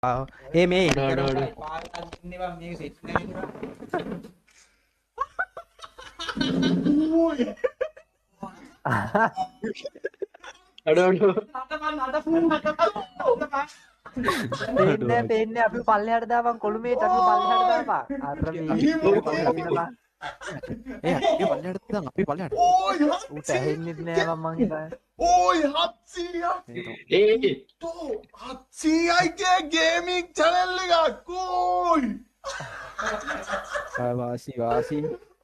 මේ පේන්නේ අපි පල්ලෙහාට දාපන් කොළුමේට අපි පල්ලෙහාට දාපන් අර අපි පල්ලෙහාට ඌට ඇහෙන්නේ නෑ මං හිතන්නේ Oi, 700යි ගේමින් channel එකක්. oi. වාසි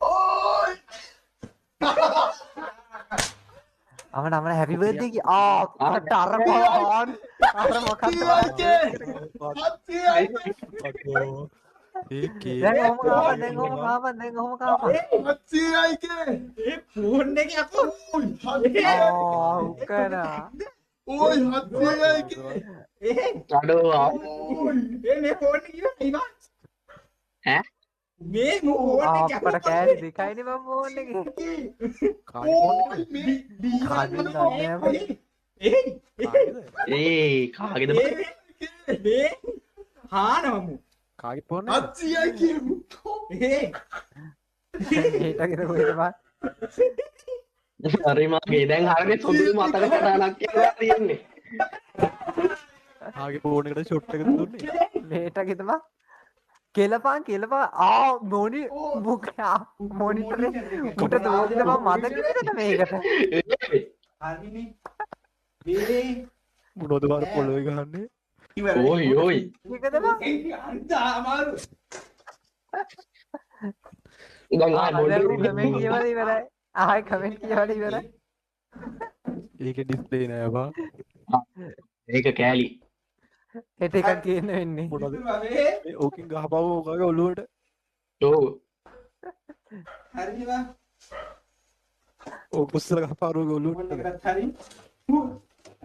oi. අමන හැපි බර්ත්ඩේ කි අර මොකක්ද දැන් ඔහොම කාපන් 700යි ඒ ෆෝන් එකේ අකෝ උකනා oi 700යි මේ ෆෝන් එක ඉවරයි මේ ෆෝන් එක අපට කෑලි දෙකයිනේ මම ෆෝන් එකේ කාගෙද මේ හානමු කාගේ ෆෝන් 700යි කියමු. ඒටගෙන කොහෙද බං හරි මගේ දැන් හරියට සුදු මතක සටහනක් කියලා තියෙන්නේ. ආගේ ෆෝන් එකට ෂොට් එක දුන්නේ. මේටගෙද බං කෙලපන් මොනි මුකා මොනිටරේ උට දෝදින මම මතකද මේකට හරිනේ මේ මොනවද බාර පොළොවේ ගහන්නේ? ඕයි ඕයි මේකද බං අන්ත අමාරු දැන් ආ කමෙන්ට් මොඩල් කියවලා ඉවරයි ආයි කමෙන්ට් කියවලා ඉවරයි ඒකේ ඩිස්ප්ලේ නෑ බා. ඒක කෑලි හෙට එකක් කියන්න වෙන්නේ මොනවද? මේ ඕකෙන් ගහපුවා ඔකගේ ඔළුවට. ඔව් හරිනේ බා ඕක පුස්සල ගහපුවා ඔළුවට. හරි